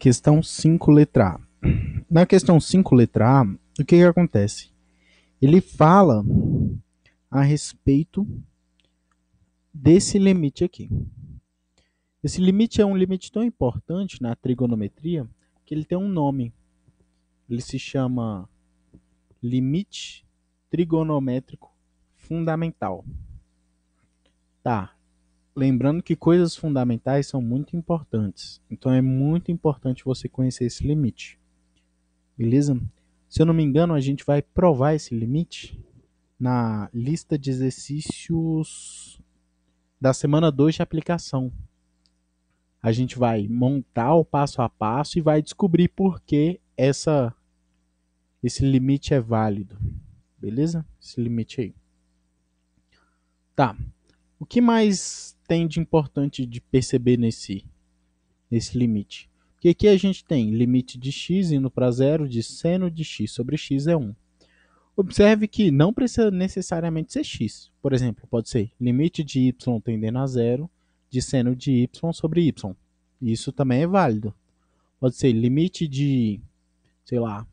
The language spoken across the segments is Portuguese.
Questão 5, letra A. Na questão 5, letra A, o que acontece? Ele fala a respeito desse limite aqui. Esse limite é um limite tão importante na trigonometria que ele tem um nome. Ele se chama limite trigonométrico fundamental. Tá. Lembrando que coisas fundamentais são muito importantes. Então é muito importante você conhecer esse limite. Beleza? Se eu não me engano, a gente vai provar esse limite na lista de exercícios da semana 2 de aplicação. A gente vai montar o passo a passo e vai descobrir por que esse limite é válido. Beleza? Esse limite aí. Tá. O que mais tem de importante de perceber nesse limite? Porque aqui a gente tem limite de x indo para zero, de seno de x sobre x é 1. Observe que não precisa necessariamente ser x. Por exemplo, pode ser limite de y tendendo a zero, de seno de y sobre y. Isso também é válido. Pode ser limite de, sei lá,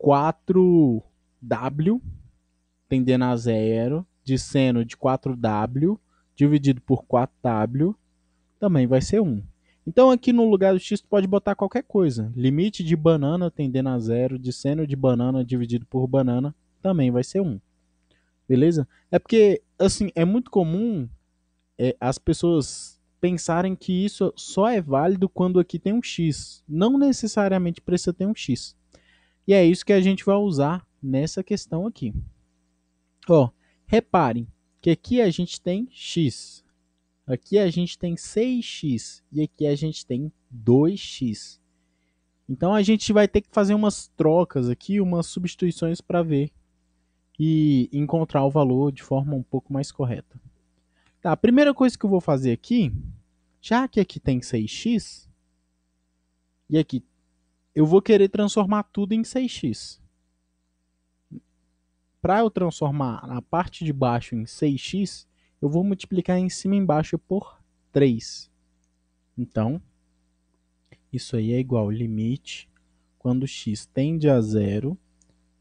4w tendendo a zero, de seno de 4w dividido por 4w, também vai ser 1. Então aqui no lugar do x tu pode botar qualquer coisa. Limite de banana tendendo a zero, de seno de banana dividido por banana, também vai ser 1. Beleza? É porque, assim, é muito comum as pessoas pensarem que isso só é válido quando aqui tem um x. Não necessariamente precisa ter um x. E é isso que a gente vai usar nessa questão aqui. Ó, reparem que aqui a gente tem x. Aqui a gente tem 6x e aqui a gente tem 2x. Então a gente vai ter que fazer umas trocas aqui, umas substituições para ver e encontrar o valor de forma um pouco mais correta. Tá, a primeira coisa que eu vou fazer aqui, já que aqui tem 6x, e aqui eu vou querer transformar tudo em 6x. Para eu transformar a parte de baixo em 6x, eu vou multiplicar em cima e embaixo por 3. Então, isso aí é igual ao limite, quando x tende a zero,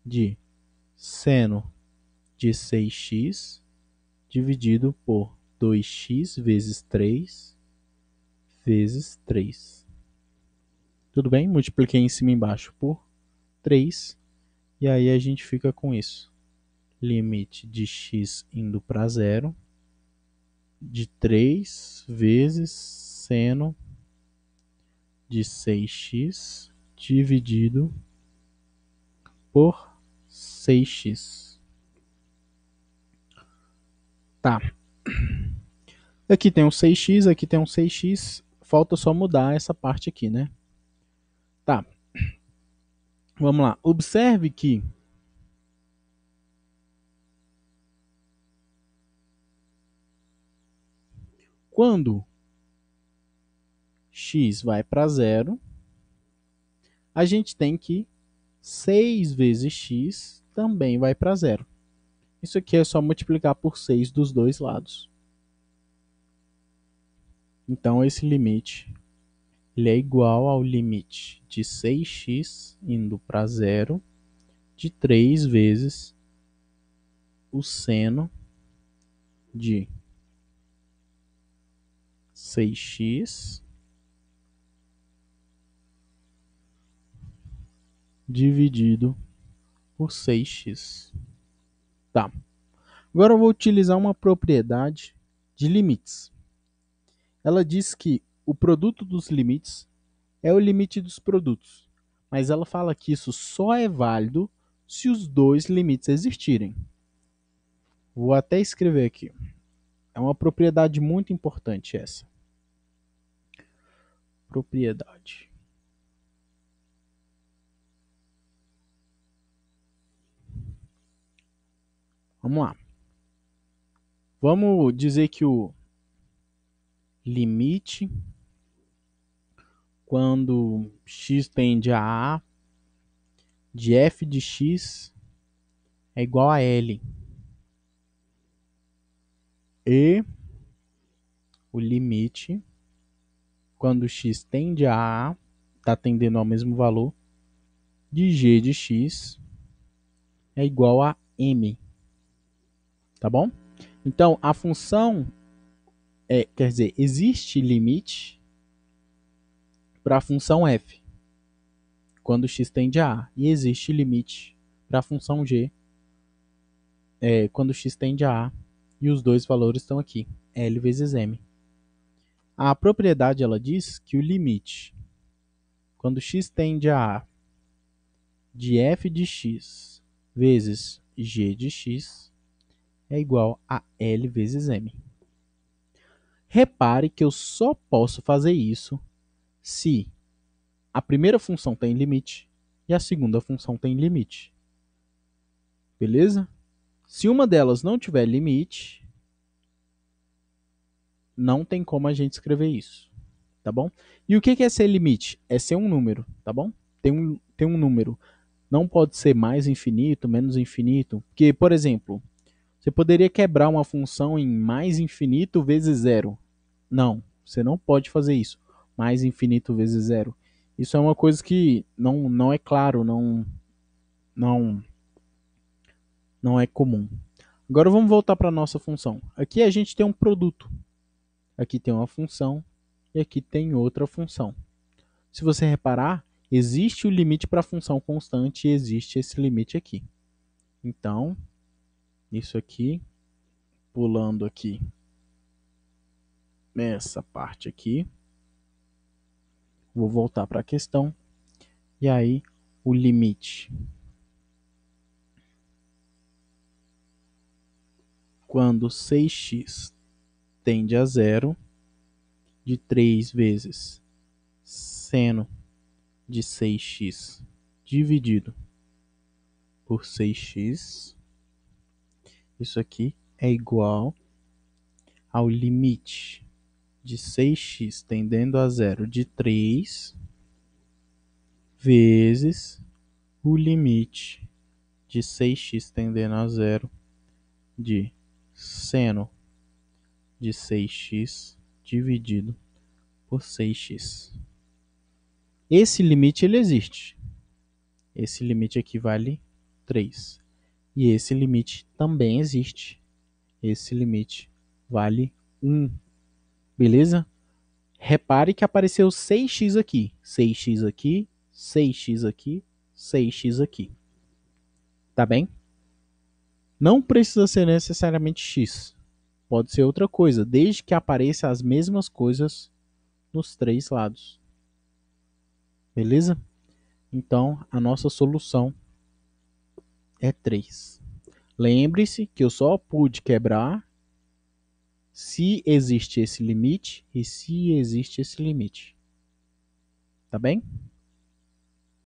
de seno de 6x dividido por 2x vezes 3 vezes 3. Tudo bem? Multipliquei em cima e embaixo por 3. E aí a gente fica com isso. Limite de x indo para zero, de 3 vezes seno de 6x dividido por 6x. Tá. Aqui tem um 6x, aqui tem um 6x. Falta só mudar essa parte aqui, né? Tá. Vamos lá. Observe que quando x vai para zero, a gente tem que 6 vezes x também vai para zero. Isso aqui é só multiplicar por 6 dos dois lados. Então, esse limite ele é igual ao limite de 6x indo para zero, de 3 vezes o seno de 6x dividido por 6x. Tá. Agora eu vou utilizar uma propriedade de limites. Ela diz que o produto dos limites é o limite dos produtos, mas ela fala que isso só é válido se os dois limites existirem. Vou até escrever aqui. É uma propriedade muito importante essa. Propriedade. Vamos lá. Vamos dizer que o limite, quando x tende a de f de x é igual a L. E o limite, quando x tende a está tendendo ao mesmo valor, de g de x é igual a m. Tá bom? Então, a função quer dizer, existe limite para a função f quando x tende a A. E existe limite para a função g quando x tende a A. E os dois valores estão aqui, L vezes M. A propriedade ela diz que o limite, quando x tende a A, de f de x vezes g de x é igual a L vezes M. Repare que eu só posso fazer isso se a primeira função tem limite e a segunda função tem limite. Beleza? Se uma delas não tiver limite, não tem como a gente escrever isso. Tá bom? E o que é ser limite? É ser um número, tá bom? Tem um número. Não pode ser mais infinito, menos infinito. Porque, por exemplo, você poderia quebrar uma função em mais infinito vezes zero. Não, você não pode fazer isso. Mais infinito vezes zero. Isso é uma coisa que não é claro, não, não é comum. Agora vamos voltar para a nossa função. Aqui a gente tem um produto. Aqui tem uma função e aqui tem outra função. Se você reparar, existe o limite para a função constante e existe esse limite aqui. Então, isso aqui, pulando aqui nessa parte aqui, vou voltar para a questão. E aí, o limite. Quando 6x tende a zero, de 3 vezes seno de 6x dividido por 6x, isso aqui é igual ao limite de 6x tendendo a zero de 3 vezes o limite de 6x tendendo a zero de seno de 6x dividido por 6x. Esse limite ele existe. Esse limite aqui vale 3. E esse limite também existe. Esse limite vale 1. Beleza? Repare que apareceu 6x aqui. 6x aqui, 6x aqui, 6x aqui. Tá bem? Não precisa ser necessariamente x. Pode ser outra coisa, desde que apareçam as mesmas coisas nos três lados. Beleza? Então, a nossa solução é 3. Lembre-se que eu só pude quebrar se existe esse limite e se existe esse limite. Tá bem?